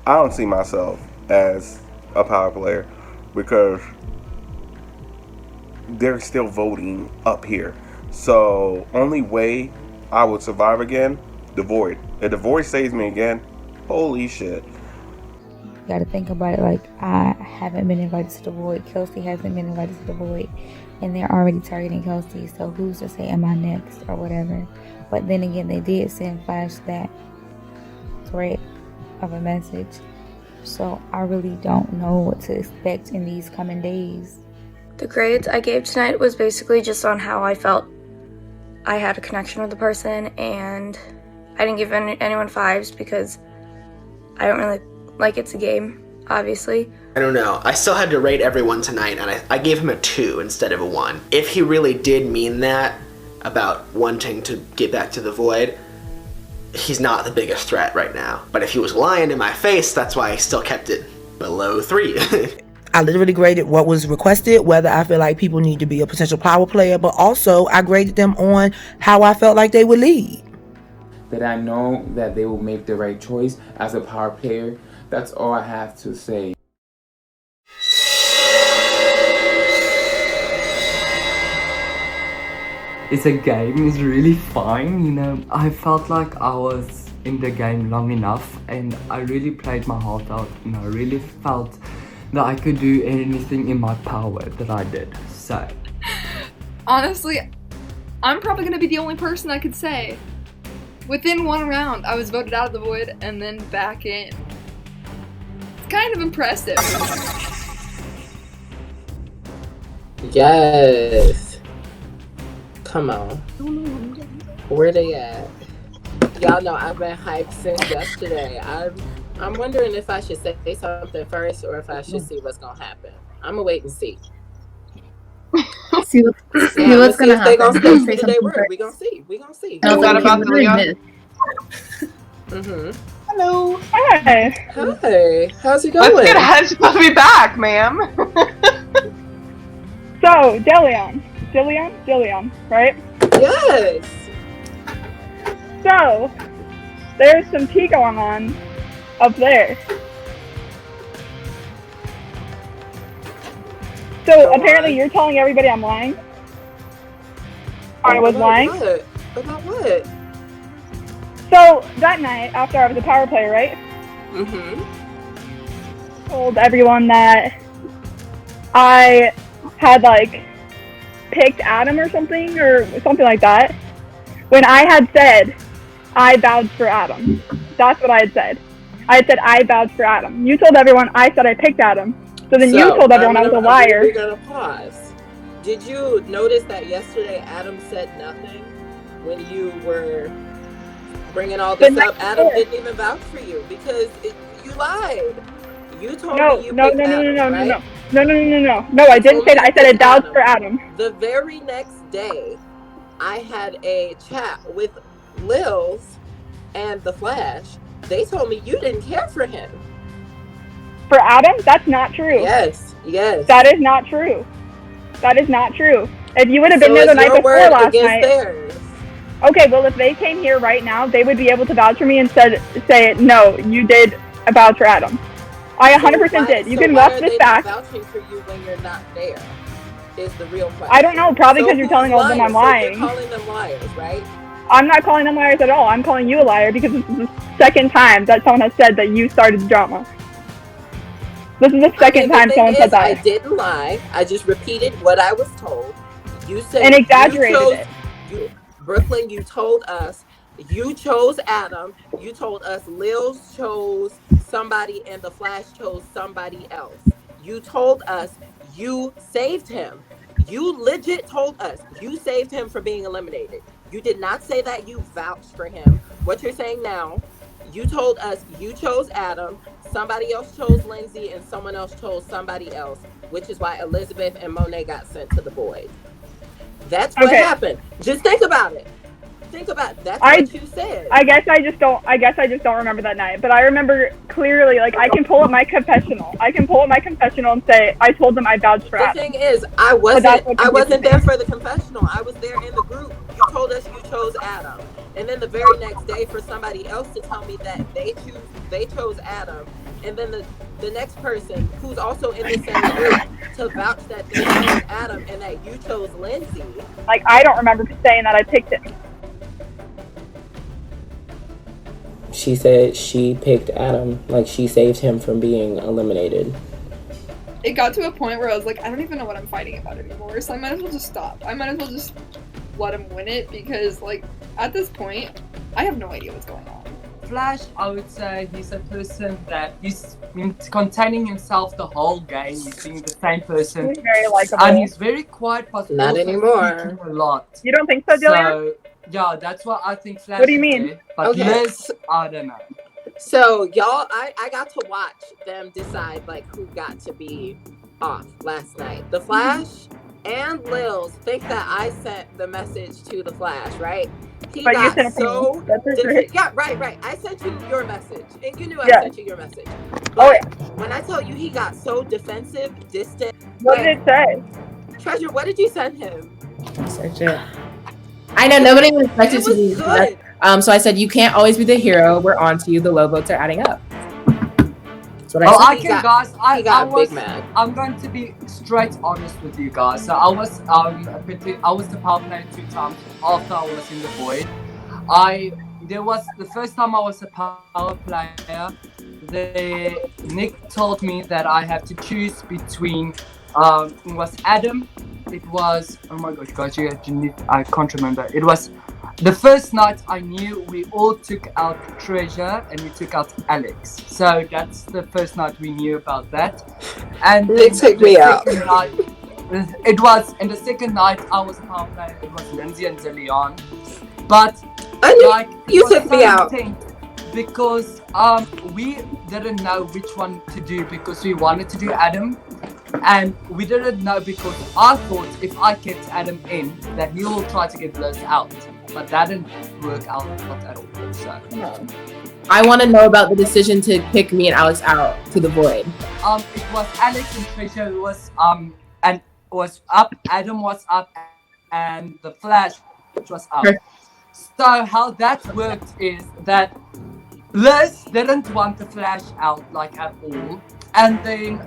I don't see myself as a power player because they're still voting up here. So only way I would survive again, the Void. If the Void saves me again, holy shit. You gotta think about it, like, I haven't been invited to the Void. Kelsey hasn't been invited to the Void. And they're already targeting Kelsey, so who's to say, am I next or whatever. But then again, they did send Flash that threat of a message. So I really don't know what to expect in these coming days. The grades I gave tonight was basically just on how I felt I had a connection with the person, and I didn't give anyone 5s because I don't really like it's a game, obviously. I don't know. I still had to rate everyone tonight, and I gave him a 2 instead of a 1. If he really did mean that about wanting to get back to the Void, he's not the biggest threat right now. But if he was lying in my face, that's why I still kept it below 3. I literally graded what was requested, whether I feel like people need to be a potential power player, but also I graded them on how I felt like they would lead. That I know that they will make the right choice as a power player. That's all I have to say. It's a game, it's really fine, you know. I felt like I was in the game long enough and I really played my heart out and I really felt that I could do anything in my power that I did. So honestly, I'm probably gonna be the only person I could say. Within one round, I was voted out of the Void and then back in. It's kind of impressive. Yes. Come on. Where they at? Y'all know I've been hyped since yesterday. I'm wondering if I should say something first or if I should see what's gonna happen. I'm gonna wait and see. See what's gonna happen. They gonna stay to their word. We gonna see. We gonna see. No, that about the Leon? Hello. Hi. Hi. How's it going? Let's get Hedge Puppy back, ma'am. So, Dillion, right? Yes. So, there's some tea going on up there. So, apparently you're telling everybody I'm lying? Or I was lying? What? About what? So, that night, after I was a power player, right? Told everyone that I had, like, picked Adam or something like that. When I had said I vouched for Adam. That's what I had said. I had said I vouched for Adam. You told everyone I said I picked Adam. So then you told everyone I was a liar. We're gonna pause. Did you notice that yesterday Adam said nothing when you were bringing all this up? Adam didn't even vouch for you because you lied. You told me you picked Adam, right? No, I didn't say that. I said I vouched for Adam. The very next day, I had a chat with Lils and the Flash. They told me you didn't care for him. For Adam? That's not true. Yes. That is not true. If you would have been there the night before last night. Theirs. Okay, well, if they came here right now, they would be able to vouch for me and say, no, you did vouch for Adam. I 100% did. You can watch this back. Vouching for you when you're not there is the real question. I don't know, probably because you're telling all of them I'm lying. You're calling them liars, right? I'm not calling them liars at all. I'm calling you a liar because this is the second time that someone has said that you started the drama. This is the second time someone said that. I didn't lie. I just repeated what I was told. You said and exaggerated it. Brooklyn, you told us you chose Adam. You told us Lil chose somebody and the Flash chose somebody else. You told us you saved him. You legit told us you saved him from being eliminated. You did not say that you vouched for him. What you're saying now, you told us you chose Adam, somebody else chose Lindsay, and someone else chose somebody else, which is why Elizabeth and Monet got sent to the void. That's what happened. Just think about it. Think about it. That's what you said. I guess I just don't remember that night. But I remember clearly, like, I can pull up my confessional. And say I told them I vouched for Adam. The thing is, I wasn't there for the confessional. I was there in the group. You told us you chose Adam. And then the very next day for somebody else to tell me that they chose Adam. And then the next person who's also in the same group to vouch that they chose Adam and that you chose Lindsay. Like, I don't remember saying that I picked him. She said she picked Adam, like she saved him from being eliminated. It got to a point where I was like, I don't even know what I'm fighting about anymore, so I might as well just stop. I might as well just let him win it, because, like, at this point, I have no idea what's going on. Flash, I would say he's a person that he's been containing himself the whole game. He's being the same person. He's very likable. And he's very quiet, but not also anymore. speaking a lot. You don't think so, Delia? So, yeah, that's what I think Flash What do you mean? is. But Okay. Liz, I don't know. So y'all, I got to watch them decide like who got to be off last night. The Flash and Lils think that I sent the message to the Flash, right? He But you got sent it to so me. That's for sure. yeah, right. I sent you your message, and you knew I Yeah. sent you your message. Oh, yeah. When I tell you he got so defensive, distant. What did it say? Treasure, what did you send him? Search it. I know nobody would expect it to be good. So I said, you can't always be the hero. We're on to you. The low votes are adding up. That's what Well, I I said. can, guys. he got I was. big mad. I'm going to be straight honest with you guys. So I was I was the power player 2 times after I was in the void. There was the first time I was a power player. Nick told me that I have to choose between. It was Adam. It was, oh my gosh, guys, I can't remember. It was the first night I knew we all took out Treasure and we took out Alex. So that's the first night we knew about that. And Nick took me out. It was, and the second night I was a power player, it was Lindsay and Zillion. But like, you took me out. Because we didn't know which one to do because we wanted to do Adam. And we didn't know because I thought if I kept Adam in, that he will try to get Liz out. But that didn't work out at all. So. No. I want to know about the decision to pick me and Alex out to the void. It was Alex and Treasure who was and was up, Adam was up, and the Flash was up. So how that worked is that Liz didn't want the Flash out like at all. And then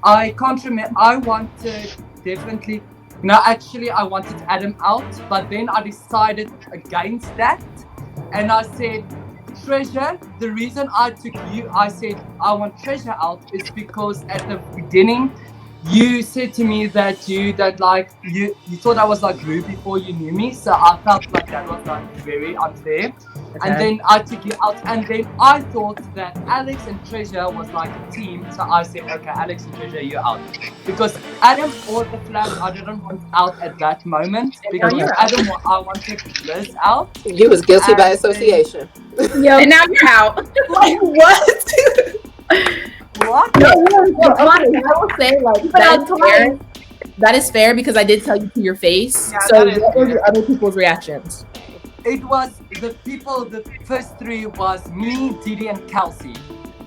I can't remember, I wanted definitely, no, actually I wanted Adam out, but then I decided against that. And I said, Treasure, the reason I took you, I said I want Treasure out is because at the beginning, you said to me that you thought I was like rude before you knew me, so I felt like that was like very unfair. Okay. And then I took you out, and then I thought that Alex and Treasure was like a team, so I said, okay, Alex and Treasure, you're out. Because Adam or the Flash, I didn't want out at that moment, because Adam, I wanted Liz out. You was guilty by association. Yeah. And now you're out. Like, what? What? No, I will say, like, that is fair because I did tell you to your face. Yeah, so that is what were your other people's reactions? It was the first three was me, Didi, and Kelsey.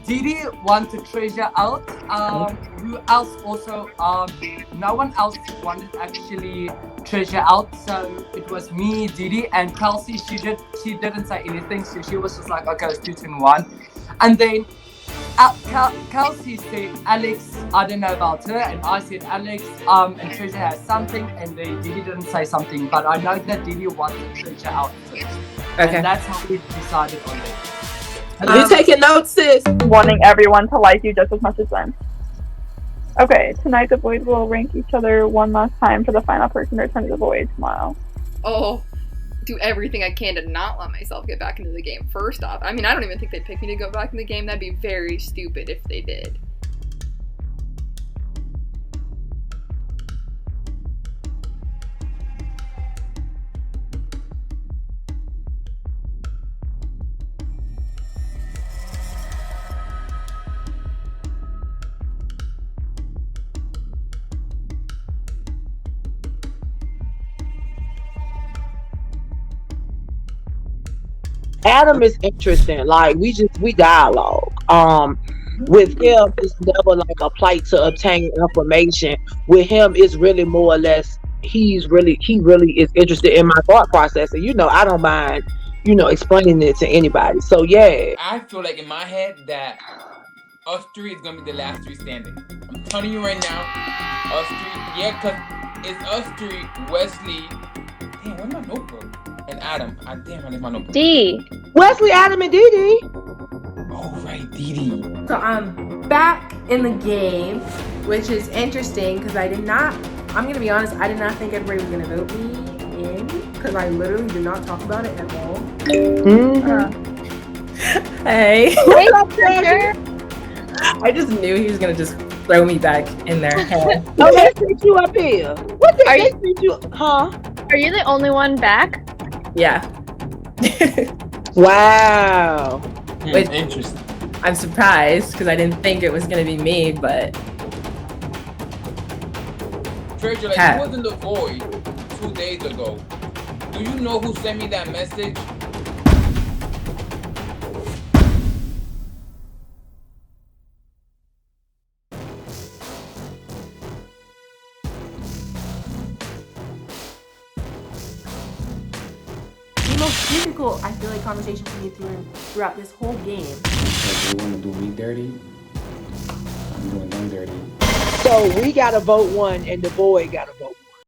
Didi wanted Treasure out. Who else also? No one else wanted actually Treasure out. So it was me, Didi, and Kelsey. She didn't say anything, so she was just like, okay, it's 2 to 1. And then Kelsey said, Alex, I don't know about her, and I said, Alex, and Treasure has something, and then Didi didn't say something, but I know that Didi wanted Treasure out first. Okay. And that's how we decided on it. You taking notes, sis? Wanting everyone to like you just as much as them. Okay, tonight the Void will rank each other one last time for the final person to return to the Void tomorrow. Oh, do everything I can to not let myself get back into the game, first off. I mean, I don't even think they'd pick me to go back in the game. That'd be very stupid if they did. Adam is interesting. Like we dialogue. With him, it's never like a plight to obtain information. With him, it's really more or less he really is interested in my thought process, and I don't mind explaining it to anybody. So yeah, I feel like in my head that us three is gonna be the last three standing. I'm telling you right now, us three. Yeah, cause it's us three, Wesley. Damn, where's my notebook? And Adam. I left my notebook. D. Wesley, Adam, and Dee. Oh right, Dee. So I'm back in the game, which is interesting because I'm gonna be honest, I did not think everybody was gonna vote me in because I literally did not talk about it at all. Hey. Hey, I just knew he was gonna just throw me back in their head. Oh, they sent you up here. What did they sent you? Huh? Are you the only one back? Yeah. Wow. Which, interesting. I'm surprised because I didn't think it was gonna be me, but Treasure, like you was in the void 2 days ago. Do you know who sent me that message? The most difficult, I feel like, conversation for me throughout this whole game. If you want to do me dirty, I'm doing them dirty. So we gotta vote one, and the boy gotta vote